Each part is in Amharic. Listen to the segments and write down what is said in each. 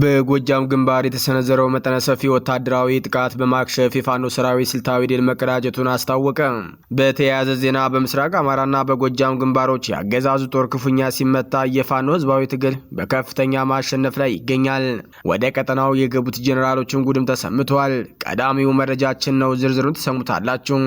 በጎጃም ግንባር የተሰነዘረው መጠነ ሰፊ ወታደራዊ ጥቃት በማክሸፍ የፋኖ ሰራዊት ስልታዊ ድል መቀዳጀቱን አስታወቀ። በተያያዘ ዜና በምስራቅ አማራና በጎጃም ግንባሮች የአገዛዙ ጦር ክፉኛ ሲመታ የፋኖ ህዝባዊ ትግል በከፍተኛ ማሸነፍ ላይ ይገኛል። ወደ ቀጠናው የገቡት ጄኔራሎችን ጉድም ተሰምቷል። ቀዳሚው መረጃችን ነው፣ ዝርዝሩን ተሰሙታላችሁ።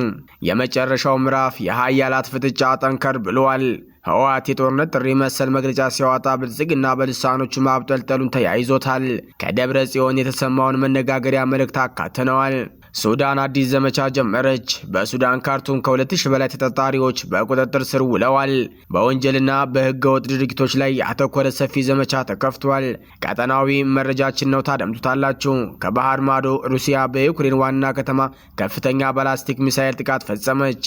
የመጨረሻው ምዕራፍ የኃያላት ፍጥጫ ጠንከር ብሏል። ህወሓት የጦርነት ጥሪ መሰል መግለጫ ሲያወጣ ብልጽግና በልሳኖቹ ማብጠልጠሉን ተያይዞታል። ከደብረ ጽዮን የተሰማውን መነጋገሪያ መልእክት አካተነዋል። ሱዳን አዲስ ዘመቻ ጀመረች። በሱዳን ካርቱም ከ2000 በላይ ተጠርጣሪዎች በቁጥጥር ስር ውለዋል። በወንጀልና በህገወጥ ድርጊቶች ላይ ያተኮረ ሰፊ ዘመቻ ተከፍቷል። ቀጠናዊ መረጃችን ነው፣ ታደምጡታላችሁ። ከባህር ማዶ ሩሲያ በዩክሬን ዋና ከተማ ከፍተኛ ባላስቲክ ሚሳኤል ጥቃት ፈጸመች።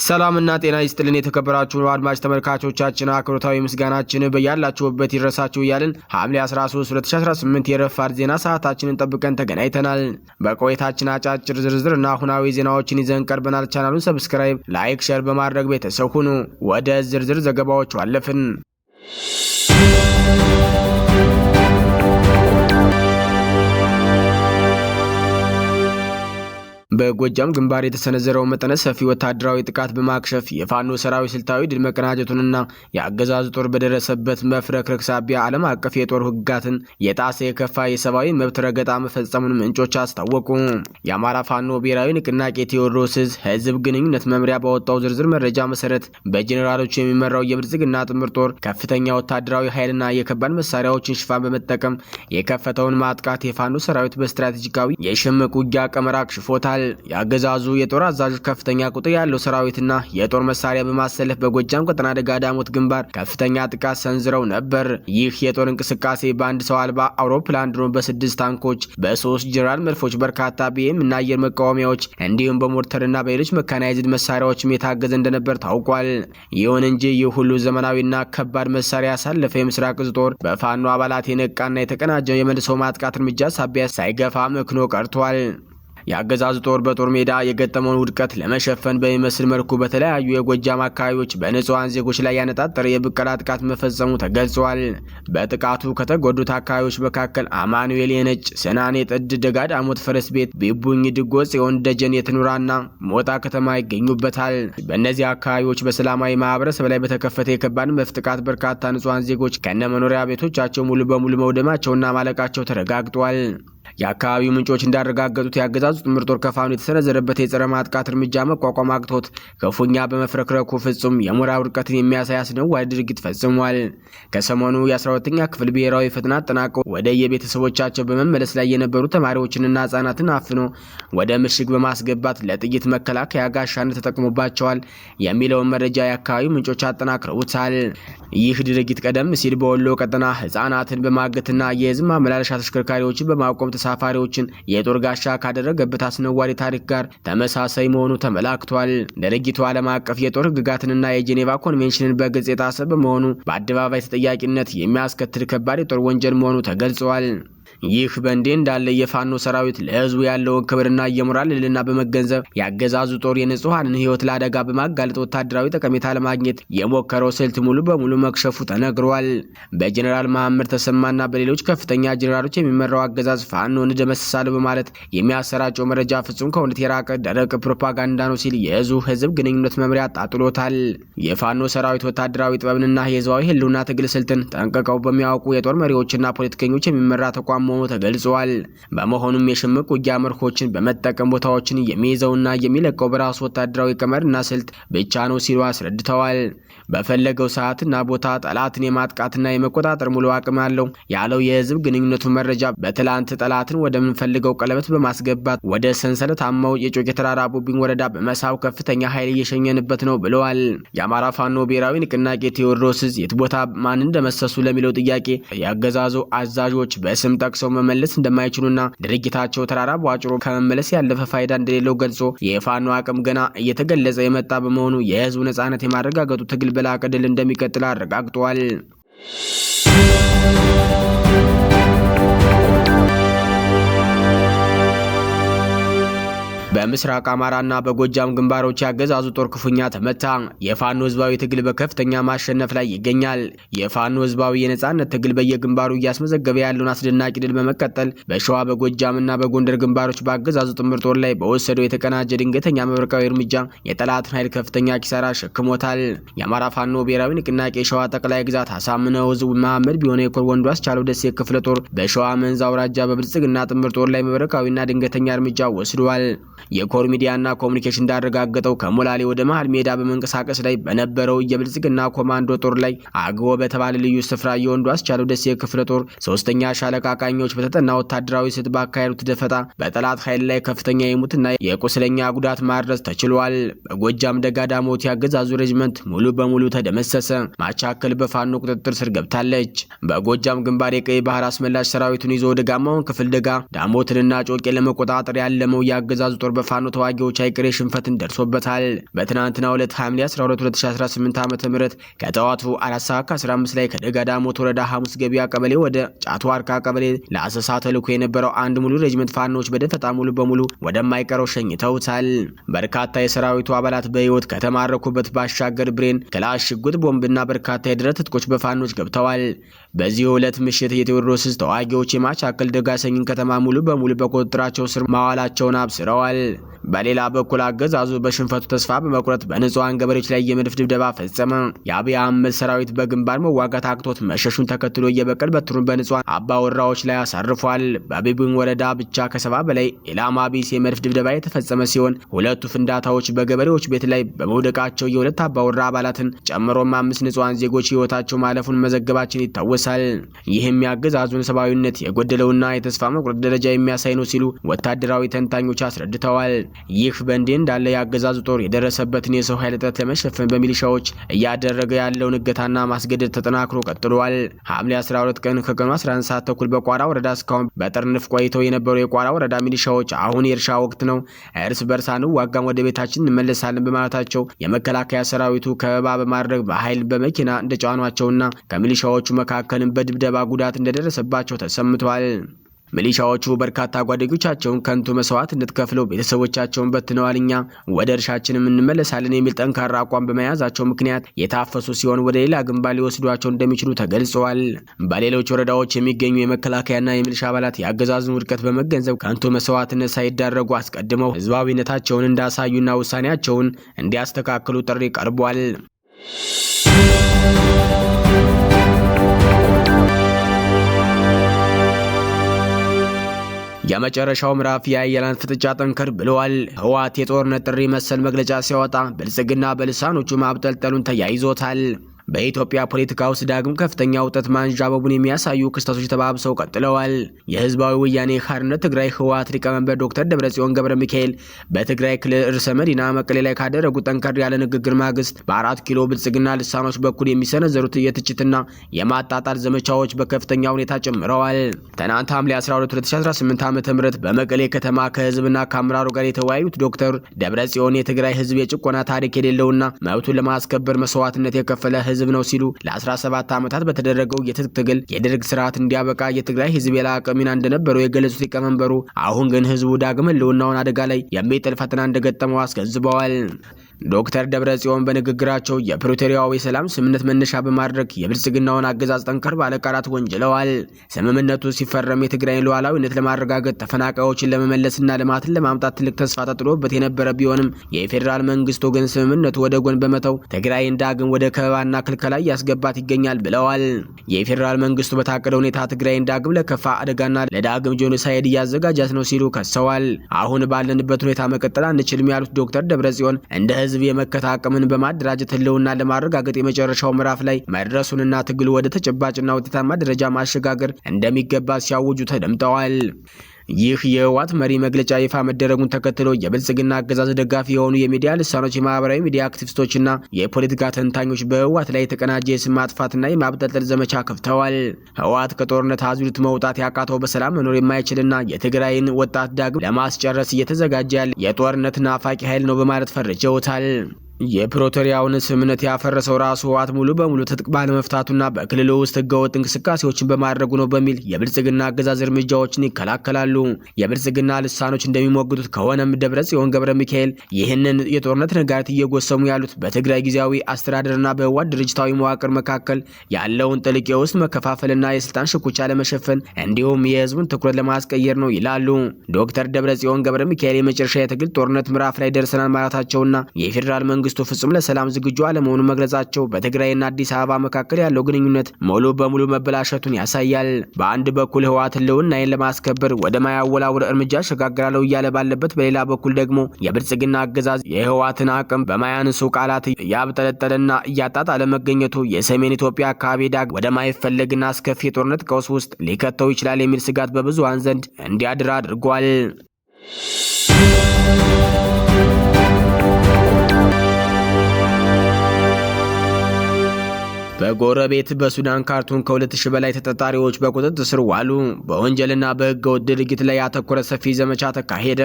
ሰላምና ጤና ይስጥልን የተከበራችሁ አድማጭ ተመልካቾቻችን፣ አክብሮታዊ ምስጋናችን በያላችሁበት ይድረሳችሁ እያልን ሐምሌ 13 2018 የረፋድ ዜና ሰዓታችንን ጠብቀን ተገናኝተናል። በቆይታችን አጫጭር ዝርዝርና አሁናዊ ዜናዎችን ይዘን ቀርበናል። ቻናሉን ሰብስክራይብ፣ ላይክ፣ ሼር በማድረግ ቤተሰብ ሁኑ። ወደ ዝርዝር ዘገባዎቹ አለፍን። በጎጃም ግንባር የተሰነዘረው መጠነ ሰፊ ወታደራዊ ጥቃት በማክሸፍ የፋኖ ሰራዊት ስልታዊ ድል መቀናጀቱንና የአገዛዙ ጦር በደረሰበት መፍረክረክ ሳቢያ ዓለም አቀፍ የጦር ሕግጋትን የጣሰ የከፋ የሰብአዊ መብት ረገጣ መፈጸሙን ምንጮች አስታወቁ። የአማራ ፋኖ ብሔራዊ ንቅናቄ ቴዎድሮስ ዕዝ ህዝብ ግንኙነት መምሪያ ባወጣው ዝርዝር መረጃ መሰረት በጄኔራሎች የሚመራው የብልጽግና ጥምር ጦር ከፍተኛ ወታደራዊ ኃይልና የከባድ መሳሪያዎችን ሽፋን በመጠቀም የከፈተውን ማጥቃት የፋኖ ሰራዊት በስትራቴጂካዊ የሽምቅ ውጊያ ቀመር አክሽፎታል። የአገዛዙ የጦር አዛዦች ከፍተኛ ቁጥር ያለው ሰራዊትና የጦር መሳሪያ በማሰለፍ በጎጃም ቀጠና ደጋዳሞት ግንባር ከፍተኛ ጥቃት ሰንዝረው ነበር። ይህ የጦር እንቅስቃሴ በአንድ ሰው አልባ አውሮፕላን ድሮን፣ በ6 ታንኮች፣ በ3 ጀነራል መድፎች፣ በርካታ ቢኤም እና አየር መቃወሚያዎች እንዲሁም በሞርተርና በሌሎች መካናይዝድ መሳሪያዎችም የታገዘ እንደነበር ታውቋል። ይሁን እንጂ ይህ ሁሉ ዘመናዊና ከባድ መሳሪያ ያሳለፈ የምስራቅ ዕዝ ጦር በፋኖ አባላት የነቃና የተቀናጀው የመልሶ ማጥቃት እርምጃ ሳቢያ ሳይገፋ መክኖ ቀርቷል። የአገዛዙ ጦር በጦር ሜዳ የገጠመውን ውድቀት ለመሸፈን በሚመስል መልኩ በተለያዩ የጎጃም አካባቢዎች በንጹሃን ዜጎች ላይ ያነጣጠረ የብቀላ ጥቃት መፈጸሙ ተገልጿል። በጥቃቱ ከተጎዱት አካባቢዎች መካከል አማኑኤል፣ የነጭ ሰናኔ፣ ጥድ፣ ደጋዳሞት፣ ፈረስ ቤት፣ ቢቡኝ፣ ድጎ ጽዮን፣ ደጀን፣ የትኑራና ሞጣ ከተማ ይገኙበታል። በእነዚህ አካባቢዎች በሰላማዊ ማህበረሰብ ላይ በተከፈተ የከባድ መድፍ ጥቃት በርካታ ንጹሃን ዜጎች ከነመኖሪያ ቤቶቻቸው ሙሉ በሙሉ መውደማቸውና ማለቃቸው ተረጋግጧል። የአካባቢው ምንጮች እንዳረጋገጡት የአገዛዙ ጥምር ጦር ከፋኖ የተሰነዘረበት የጸረ ማጥቃት እርምጃ መቋቋም አቅቶት ክፉኛ በመፍረክረኩ ፍጹም የሞራል ውድቀትን የሚያሳይ አስነዋሪ ድርጊት ፈጽሟል። ከሰሞኑ የ12ኛ ክፍል ብሔራዊ ፈተና አጠናቀው ወደ የቤተሰቦቻቸው በመመለስ ላይ የነበሩ ተማሪዎችንና ህጻናትን አፍኖ ወደ ምሽግ በማስገባት ለጥይት መከላከያ ጋሻነት ተጠቅሞባቸዋል የሚለውን መረጃ የአካባቢው ምንጮች አጠናክረውታል። ይህ ድርጊት ቀደም ሲል በወሎ ቀጠና ህጻናትን በማገትና የህዝብ ማመላለሻ ተሽከርካሪዎችን በማቆም ተሳፋሪዎችን የጦር ጋሻ ካደረገበት አስነዋሪ ታሪክ ጋር ተመሳሳይ መሆኑ ተመላክቷል። ድርጊቱ ዓለም አቀፍ የጦር ህግጋትንና የጄኔቫ ኮንቬንሽንን በግልጽ የጣሰ በመሆኑ በአደባባይ ተጠያቂነት የሚያስከትል ከባድ የጦር ወንጀል መሆኑ ተገልጿል። ይህ በእንዲህ እንዳለ የፋኖ ሰራዊት ለህዝቡ ያለውን ክብርና የሞራል ልዕልና በመገንዘብ ያገዛዙ ጦር የንጹሃንን ህይወት ለአደጋ በማጋለጥ ወታደራዊ ጠቀሜታ ለማግኘት የሞከረው ስልት ሙሉ በሙሉ መክሸፉ ተነግሯል። በጀኔራል መሐመድ ተሰማና በሌሎች ከፍተኛ ጀኔራሎች የሚመራው አገዛዝ ፋኖን እንደመስሳለሁ በማለት የሚያሰራጨው መረጃ ፍጹም ከእውነት የራቀ ደረቅ ፕሮፓጋንዳ ነው ሲል የዕዙ ህዝብ ግንኙነት መምሪያ አጣጥሎታል። የፋኖ ሰራዊት ወታደራዊ ጥበብንና የህዝባዊ ህልውና ትግል ስልትን ጠንቅቀው በሚያውቁ የጦር መሪዎችና ፖለቲከኞች የሚመራ ተቋም መሆኑ ተገልጿል። በመሆኑም የሽምቅ ውጊያ መርሆችን በመጠቀም ቦታዎችን የሚይዘውና የሚለቀው በራሱ ወታደራዊ ቀመርና ስልት ብቻ ነው ሲሉ አስረድተዋል። በፈለገው ሰዓትና ቦታ ጠላትን የማጥቃትና የመቆጣጠር ሙሉ አቅም አለው ያለው የህዝብ ግንኙነቱ መረጃ በትላንት ጠላትን ወደምንፈልገው ቀለበት በማስገባት ወደ ሰንሰለታማው የጮቄ ተራራ ቡቢን ወረዳ በመሳብ ከፍተኛ ኃይል እየሸኘንበት ነው ብለዋል። የአማራ ፋኖ ብሔራዊ ንቅናቄ ቴዎድሮስ ዕዝ የት ቦታ ማን እንደመሰሱ ለሚለው ጥያቄ ያገዛዙ አዛዦች በስም ጠቅሰው መመለስ እንደማይችሉና ድርጊታቸው ተራራ በአጭሮ ከመመለስ ያለፈ ፋይዳ እንደሌለው ገልጾ የፋኖ አቅም ገና እየተገለጸ የመጣ በመሆኑ የህዝቡ ነጻነት የማረጋገጡ ትግል በላቀ ድል እንደሚቀጥል አረጋግጧል። በምስራቅ አማራና በጎጃም ግንባሮች ያገዛዙ ጦር ክፉኛ ተመታ። የፋኖ ህዝባዊ ትግል በከፍተኛ ማሸነፍ ላይ ይገኛል። የፋኖ ህዝባዊ የነጻነት ትግል በየግንባሩ እያስመዘገበ ያለውን አስደናቂ ድል በመቀጠል በሸዋ በጎጃምና በጎንደር ግንባሮች በአገዛዙ ጥምር ጦር ላይ በወሰደው የተቀናጀ ድንገተኛ መብረቃዊ እርምጃ የጠላትን ኃይል ከፍተኛ ኪሳራ ሸክሞታል። የአማራ ፋኖ ብሔራዊ ንቅናቄ ሸዋ ጠቅላይ ግዛት አሳምነው ዕዝ መሐመድ ቢሆነ የኮር ወንዱ አስቻለው ደሴ ክፍለ ጦር በሸዋ መንዝ አውራጃ በብልጽግና ጥምር ጦር ላይ መብረቃዊና ድንገተኛ እርምጃ ወስዷል። የኮር ሚዲያና ኮሙኒኬሽን እንዳረጋገጠው ከሞላሌ ወደ መሃል ሜዳ በመንቀሳቀስ ላይ በነበረው የብልጽግና ኮማንዶ ጦር ላይ አግቦ በተባለ ልዩ ስፍራ የወንዱ አስቻለው ደሴ ክፍለ ጦር ሶስተኛ ሻለቃ ቃኞች በተጠና ወታደራዊ ስልት ባካሄዱት ደፈጣ በጠላት ኃይል ላይ ከፍተኛ የሙትና የቁስለኛ ጉዳት ማድረስ ተችሏል። በጎጃም ደጋዳሞት ያገዛዙ ሬጅመንት ሙሉ በሙሉ ተደመሰሰ። ማቻከል በፋኖ ቁጥጥር ስር ገብታለች። በጎጃም ግንባር የቀይ ባህር አስመላሽ ሰራዊቱን ይዞ ወደ ጋማውን ክፍል ደጋ ዳሞትንና ጮቄ ለመቆጣጠር ያለመው ያገዛዙ ጦር በፋኖ ተዋጊዎች አይቀሬ ሽንፈትን ደርሶበታል። በትናንትናው ዕለት ሐምሌ 12 2018 ዓ.ም ከጠዋቱ 4:15 ላይ ከደጋዳሞት ወረዳ ሐሙስ ገበያ ቀበሌ ወደ ጫቱ አርካ ቀበሌ ለአሰሳ ተልኮ የነበረው አንድ ሙሉ ሬጅመንት ፋኖች በደፈጣ ሙሉ በሙሉ ወደማይቀረው ሸኝተውታል። በርካታ የሰራዊቱ አባላት በህይወት ከተማረኩበት ባሻገር ብሬን፣ ክላሽ፣ ሽጉጥ፣ ቦምብና በርካታ የድረት ትጥቆች በፋኖች ገብተዋል። በዚህ ዕለት ምሽት የቴዎድሮስ ተዋጊዎች የማቻከል ደጋሰኝን ከተማ ሙሉ በሙሉ በቁጥጥራቸው ስር ማዋላቸውን አብስረዋል። በሌላ በኩል አገዛዙ በሽንፈቱ ተስፋ በመቁረጥ በንጹሃን ገበሬዎች ላይ የመድፍ ድብደባ ፈጸመ። የአብይ አህመድ ሰራዊት በግንባር መዋጋት አቅቶት መሸሹን ተከትሎ የበቀል በትሩን በንጹሃን አባወራዎች ላይ አሳርፏል። በአቤቡን ወረዳ ብቻ ከ70 በላይ ኢላማ ቢስ የመድፍ ድብደባ የተፈጸመ ሲሆን ሁለቱ ፍንዳታዎች በገበሬዎች ቤት ላይ በመውደቃቸው የሁለት አባወራ አባላትን ጨምሮም 5 ንጹሃን ዜጎች ህይወታቸው ማለፉን መዘገባችን ይታወሳል። ይህም ያገዛዙን ሰብአዊነት የጎደለውና የተስፋ መቁረጥ ደረጃ የሚያሳይ ነው ሲሉ ወታደራዊ ተንታኞች አስረድተዋል። ይህ በእንዲህ እንዳለ ያገዛዙ ጦር የደረሰበትን የሰው ኃይል እጥረት ለመሸፈን በሚሊሻዎች እያደረገ ያለውን እገታና ማስገደድ ተጠናክሮ ቀጥሏል። ሐምሌ 12 ቀን ከቀኑ 11 ሰዓት ተኩል በቋራ ወረዳ እስካሁን በጥርንፍ ቆይተው የነበሩ የቋራ ወረዳ ሚሊሻዎች አሁን የእርሻ ወቅት ነው፣ እርስ በርስ አንዋጋም፣ ወደ ቤታችን እንመለሳለን በማለታቸው የመከላከያ ሰራዊቱ ከበባ በማድረግ በኃይል በመኪና እንደጫኗቸውና ከሚሊሻዎቹ መካከልም በድብደባ ጉዳት እንደደረሰባቸው ተሰምቷል። ሚሊሻዎቹ በርካታ ጓደኞቻቸውን ከንቱ መስዋዕትነት ከፍለው ቤተሰቦቻቸውን በትነዋል፣ እኛ ወደ እርሻችንም እንመለሳለን የሚል ጠንካራ አቋም በመያዛቸው ምክንያት የታፈሱ ሲሆን ወደ ሌላ ግንባር ሊወስዷቸው እንደሚችሉ ተገልጸዋል። በሌሎች ወረዳዎች የሚገኙ የመከላከያና የሚሊሻ አባላት የአገዛዙን ውድቀት በመገንዘብ ከንቱ መስዋዕትነት ሳይዳረጉ አስቀድመው ህዝባዊነታቸውን እንዳሳዩና ውሳኔያቸውን እንዲያስተካክሉ ጥሪ ቀርቧል። የመጨረሻው ምዕራፍ የአየላን ፍጥጫ ጠንከር ብለዋል። ህወሓት የጦርነት ጥሪ መሰል መግለጫ ሲያወጣ ብልጽግና በልሳኖቹ ማብጠልጠሉን ተያይዞታል። በኢትዮጵያ ፖለቲካ ውስጥ ዳግም ከፍተኛ ውጥረት ማንዣበቡን የሚያሳዩ ክስተቶች ተባብሰው ቀጥለዋል። የህዝባዊ ወያኔ ሓርነት ትግራይ ህወሓት ሊቀመንበር ዶክተር ደብረጽዮን ገብረ ሚካኤል በትግራይ ክልል ርዕሰ መዲና መቀሌ ላይ ካደረጉት ጠንከር ያለ ንግግር ማግስት በ4 ኪሎ ብልጽግና ልሳኖች በኩል የሚሰነዘሩት የትችትና የማጣጣል ዘመቻዎች በከፍተኛ ሁኔታ ጨምረዋል። ትናንት ሐምሌ 12 2018 ዓ.ም በመቀሌ ከተማ ከህዝብና ከአመራሩ ጋር የተወያዩት ዶክተር ደብረጽዮን የትግራይ ህዝብ የጭቆና ታሪክ የሌለውና መብቱን ለማስከበር መስዋዕትነት የከፈለ ህዝብ ነው ሲሉ ለ17 ዓመታት በተደረገው የትጥቅ ትግል የደርግ ስርዓት እንዲያበቃ የትግራይ ህዝብ የላቀ ሚና እንደነበረው የገለጹት ሊቀመንበሩ አሁን ግን ህዝቡ ዳግም ህልውናውን አደጋ ላይ የሚጥል ፈተና እንደገጠመው አስገንዝበዋል። ዶክተር ደብረጽዮን በንግግራቸው የፕሪቶሪያው የሰላም ስምምነት መነሻ በማድረግ የብልጽግናውን አገዛዝ ጠንከር ባለ ቃላት ወንጅለዋል። ስምምነቱ ሲፈረም የትግራይን ሉዓላዊነት ለማረጋገጥ ተፈናቃዮችን ለመመለስና ልማትን ለማምጣት ትልቅ ተስፋ ተጥሎበት የነበረ ቢሆንም የፌዴራል መንግስቱ ግን ስምምነቱ ወደ ጎን በመተው ትግራይን ዳግም ወደ ከበባና ክልከላ ያስገባት ይገኛል ብለዋል። የፌዴራል መንግስቱ በታቀደ ሁኔታ ትግራይን ዳግም ለከፋ አደጋና ለዳግም ጄኖሳይድ እያዘጋጃት ነው ሲሉ ከሰዋል። አሁን ባለንበት ሁኔታ መቀጠል አንችልም ያሉት ዶክተር ደብረጽዮን እንደ ህዝብ የመከታ አቅምን በማደራጀት ህልውና ለማረጋገጥ የመጨረሻው ምዕራፍ ላይ መድረሱንና ትግሉ ወደ ተጨባጭና ውጤታማ ደረጃ ማሸጋገር እንደሚገባ ሲያውጁ ተደምጠዋል። ይህ የህወሓት መሪ መግለጫ ይፋ መደረጉን ተከትሎ የብልጽግና አገዛዝ ደጋፊ የሆኑ የሚዲያ ልሳኖች፣ የማህበራዊ ሚዲያ አክቲቪስቶችና የፖለቲካ ተንታኞች በህወሓት ላይ የተቀናጀ የስም ማጥፋትና የማብጠልጠል ዘመቻ ከፍተዋል። ህወሓት ከጦርነት አዙሪት መውጣት ያቃተው በሰላም መኖር የማይችልና የትግራይን ወጣት ዳግም ለማስጨረስ እየተዘጋጀ ያለ የጦርነት ናፋቂ ኃይል ነው በማለት ፈርጀውታል። የፕሪቶሪያውን ስምምነት ያፈረሰው ራሱ ህወሓት ሙሉ በሙሉ ትጥቅ ባለመፍታቱና በክልሉ ውስጥ ህገወጥ እንቅስቃሴዎችን በማድረጉ ነው በሚል የብልጽግና አገዛዝ እርምጃዎችን ይከላከላሉ። የብልጽግና ልሳኖች እንደሚሞግቱት ከሆነም ደብረጽዮን ገብረ ሚካኤል ይህንን የጦርነት ነጋሪት እየጎሰሙ ያሉት በትግራይ ጊዜያዊ አስተዳደርና በህወሓት ድርጅታዊ መዋቅር መካከል ያለውን ጥልቅ የውስጥ መከፋፈልና የስልጣን ሽኩቻ ለመሸፈን እንዲሁም የህዝቡን ትኩረት ለማስቀየር ነው ይላሉ። ዶክተር ደብረጽዮን ገብረ ሚካኤል የመጨረሻ የትግል ጦርነት ምዕራፍ ላይ ደርሰናል ማለታቸውና የፌዴራል መንግስቱ ፍጹም ለሰላም ዝግጁ አለመሆኑን መግለጻቸው በትግራይና አዲስ አበባ መካከል ያለው ግንኙነት ሙሉ በሙሉ መበላሸቱን ያሳያል። በአንድ በኩል ህወሓት ህልውናዬን ለማስከበር ወደ ማያወላውል እርምጃ አሸጋግራለሁ እያለ ባለበት፣ በሌላ በኩል ደግሞ የብልጽግና አገዛዝ የህወሓትን አቅም በማያንሱ ቃላት እያብጠለጠለና እያጣጣለ መገኘቱ የሰሜን ኢትዮጵያ አካባቢ ዳግ ወደ ማይፈለግና አስከፊ የጦርነት ቀውስ ውስጥ ሊከተው ይችላል የሚል ስጋት በብዙሃን ዘንድ እንዲያድር አድርጓል። በጎረቤት በሱዳን ካርቱም ከ2000 በላይ ተጠርጣሪዎች በቁጥጥር ስር ዋሉ። በወንጀልና በህገወጥ ድርጊት ላይ ያተኮረ ሰፊ ዘመቻ ተካሄደ።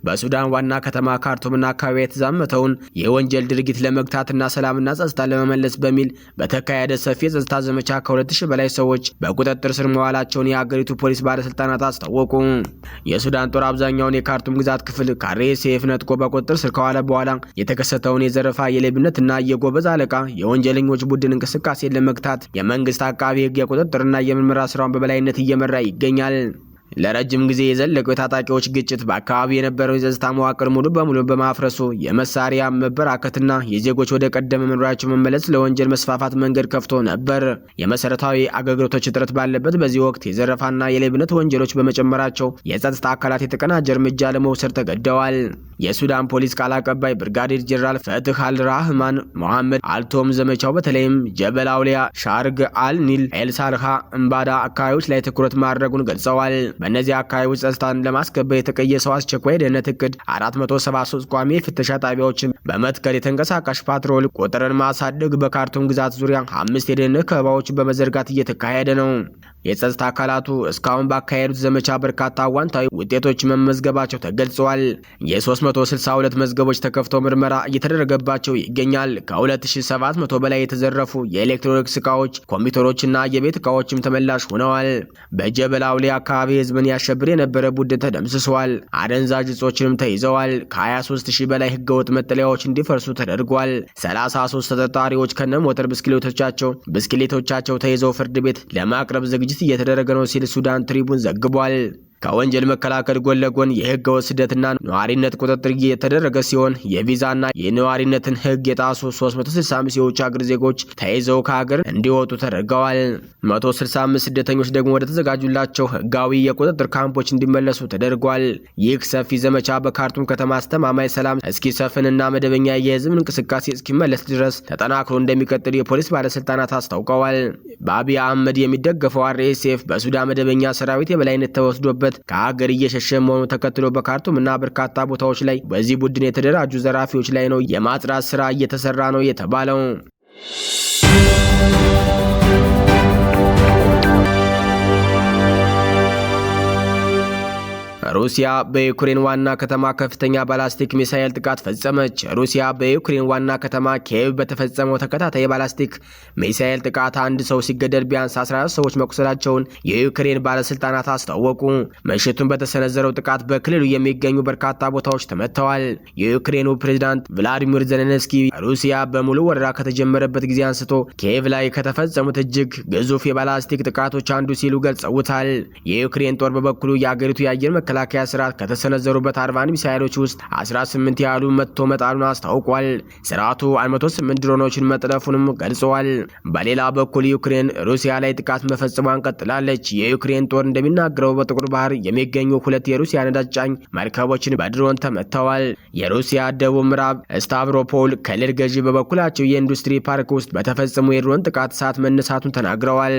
በሱዳን ዋና ከተማ ካርቱምና አካባቢ የተዛመተውን የወንጀል ድርጊት ለመግታትና ሰላምና ጸጥታ ለመመለስ በሚል በተካሄደ ሰፊ የጸጥታ ዘመቻ ከ2000 በላይ ሰዎች በቁጥጥር ስር መዋላቸውን የሀገሪቱ ፖሊስ ባለስልጣናት አስታወቁ። የሱዳን ጦር አብዛኛውን የካርቱም ግዛት ክፍል ከአርኤስኤፍ ነጥቆ በቁጥጥር ስር ከዋለ በኋላ የተከሰተውን የዘረፋ የሌብነትና የጎበዝ አለቃ የወንጀለኞች ቡድን እንቅስቃሴ ለመግታት የመንግስት አቃቢ ህግ የቁጥጥርና የምርመራ ስራውን በበላይነት እየመራ ይገኛል። ለረጅም ጊዜ የዘለቀው የታጣቂዎች ግጭት በአካባቢው የነበረው የጸጥታ መዋቅር ሙሉ በሙሉ በማፍረሱ የመሳሪያ መበራከትና የዜጎች ወደ ቀደመ መኖሪያቸው መመለስ ለወንጀል መስፋፋት መንገድ ከፍቶ ነበር። የመሰረታዊ አገልግሎቶች እጥረት ባለበት በዚህ ወቅት የዘረፋና የሌብነት ወንጀሎች በመጨመራቸው የጸጥታ አካላት የተቀናጀ እርምጃ ለመውሰድ ተገደዋል። የሱዳን ፖሊስ ቃል አቀባይ ብርጋዴር ጄኔራል ፈትህ አልራህማን መሐመድ አልቶም ዘመቻው በተለይም ጀበል አውሊያ፣ ሻርግ አል-ኒል፣ ኤልሳልሃ፣ እምባዳ አካባቢዎች ላይ ትኩረት ማድረጉን ገልጸዋል። በእነዚህ አካባቢዎች ጸጥታን ለማስከበር የተቀየሰው አስቸኳይ ደህንነት እቅድ 473 ቋሚ የፍተሻ ጣቢያዎችን በመትከል የተንቀሳቃሽ ፓትሮል ቁጥርን ማሳደግ፣ በካርቱም ግዛት ዙሪያ 5 የደህንነት ከበባዎችን በመዘርጋት እየተካሄደ ነው። የጸጥታ አካላቱ እስካሁን ባካሄዱት ዘመቻ በርካታ አዋንታዊ ውጤቶች መመዝገባቸው ተገልጸዋል። የ362 መዝገቦች ተከፍተው ምርመራ እየተደረገባቸው ይገኛል። ከ2700 በላይ የተዘረፉ የኤሌክትሮኒክስ እቃዎች፣ ኮምፒውተሮችና የቤት እቃዎችም ተመላሽ ሆነዋል። በጀበል አውሊያ አካባቢ ህዝብን ያሸብር የነበረ ቡድን ተደምስሷል። አደንዛዥ እጾችንም ተይዘዋል። ከ23000 በላይ ህገወጥ መጠለያዎች እንዲፈርሱ ተደርጓል። 33 ተጠርጣሪዎች ከነ ሞተር ብስክሌቶቻቸው ተይዘው ፍርድ ቤት ለማቅረብ ዝግጅት እየተደረገ ነው ሲል ሱዳን ትሪቡን ዘግቧል። ከወንጀል መከላከል ጎን ለጎን የህገወጥ ስደትና ነዋሪነት ቁጥጥር እየተደረገ ሲሆን የቪዛና የነዋሪነትን ህግ የጣሱ 365 የውጭ ሀገር ዜጎች ተይዘው ከሀገር እንዲወጡ ተደርገዋል። 165 ስደተኞች ደግሞ ወደ ተዘጋጁላቸው ህጋዊ የቁጥጥር ካምፖች እንዲመለሱ ተደርጓል። ይህ ሰፊ ዘመቻ በካርቱም ከተማ አስተማማኝ ሰላም እስኪሰፍንና መደበኛ የህዝብ እንቅስቃሴ እስኪመለስ ድረስ ተጠናክሮ እንደሚቀጥል የፖሊስ ባለስልጣናት አስታውቀዋል። በአቢይ አህመድ የሚደገፈው አርኤስኤፍ በሱዳን መደበኛ ሰራዊት የበላይነት ተወስዶበት ከሀገር እየሸሸ መሆኑ ተከትሎ በካርቱም እና በርካታ ቦታዎች ላይ በዚህ ቡድን የተደራጁ ዘራፊዎች ላይ ነው የማጽዳት ስራ እየተሰራ ነው የተባለው። ሩሲያ በዩክሬን ዋና ከተማ ከፍተኛ ባላስቲክ ሚሳኤል ጥቃት ፈጸመች። ሩሲያ በዩክሬን ዋና ከተማ ኪየቭ በተፈጸመው ተከታታይ ባላስቲክ ሚሳኤል ጥቃት አንድ ሰው ሲገደል ቢያንስ 14 ሰዎች መቁሰላቸውን የዩክሬን ባለስልጣናት አስታወቁ። ምሽቱን በተሰነዘረው ጥቃት በክልሉ የሚገኙ በርካታ ቦታዎች ተመተዋል። የዩክሬኑ ፕሬዝዳንት ቭላዲሚር ዜሌንስኪ ሩሲያ በሙሉ ወረራ ከተጀመረበት ጊዜ አንስቶ ኪየቭ ላይ ከተፈጸሙት እጅግ ግዙፍ የባላስቲክ ጥቃቶች አንዱ ሲሉ ገልጸውታል። የዩክሬን ጦር በበኩሉ የአገሪቱ የአየር መከላከያ ስርዓት ከተሰነዘሩበት 40 ሚሳኤሎች ውስጥ 18 ያሉ መጥቶ መጣሉን አስታውቋል። ስርዓቱ 108 ድሮኖችን መጥለፉንም ገልጸዋል። በሌላ በኩል ዩክሬን ሩሲያ ላይ ጥቃት መፈጸሟን ቀጥላለች። የዩክሬን ጦር እንደሚናገረው በጥቁር ባህር የሚገኙ 2 የሩሲያ ነዳጅ ጫኝ መርከቦችን በድሮን ተመተዋል። የሩሲያ ደቡብ ምዕራብ ስታቭሮፖል ክልል ገዢ በበኩላቸው የኢንዱስትሪ ፓርክ ውስጥ በተፈጸሙ የድሮን ጥቃት እሳት መነሳቱን ተናግረዋል።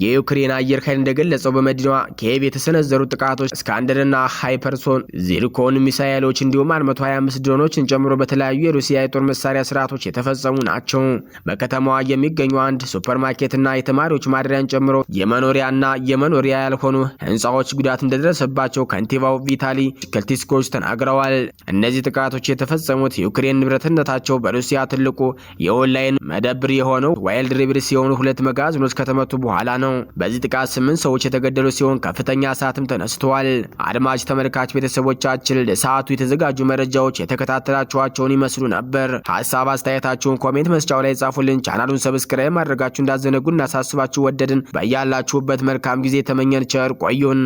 የዩክሬን አየር ኃይል እንደገለጸው በመዲናዋ ኪየቭ የተሰነዘሩ ጥቃቶች ስካንደርና ሃይፐርሶን ዚርኮን ሚሳኤሎች እንዲሁም 125 ድሮኖችን ጨምሮ በተለያዩ የሩሲያ የጦር መሳሪያ ስርዓቶች የተፈጸሙ ናቸው። በከተማዋ የሚገኙ አንድ ሱፐርማርኬትና የተማሪዎች ማደሪያን ጨምሮ የመኖሪያና የመኖሪያ ያልሆኑ ህንፃዎች ጉዳት እንደደረሰባቸው ከንቲባው ቪታሊ ክልቲስኮች ተናግረዋል። እነዚህ ጥቃቶች የተፈጸሙት የዩክሬን ንብረትነታቸው በሩሲያ ትልቁ የኦንላይን መደብር የሆነው ዋይልድ ሪቨርስ የሆኑ 2 መጋዘኖች ከተመቱ በኋላ ነው። በዚህ ጥቃት 8 ሰዎች የተገደሉ ሲሆን ከፍተኛ እሳትም ተነስቷል። አድማጭ ተመልካች ቤተሰቦቻችን ለሰዓቱ የተዘጋጁ መረጃዎች የተከታተላችኋቸውን ይመስሉ ነበር። ሀሳብ አስተያየታችሁን ኮሜንት መስጫው ላይ ጻፉልን። ቻናሉን ሰብስክራይብ ማድረጋችሁ እንዳዘነጉ እናሳስባችሁ ወደድን። በያላችሁበት መልካም ጊዜ ተመኘን። ቸር ቆዩን።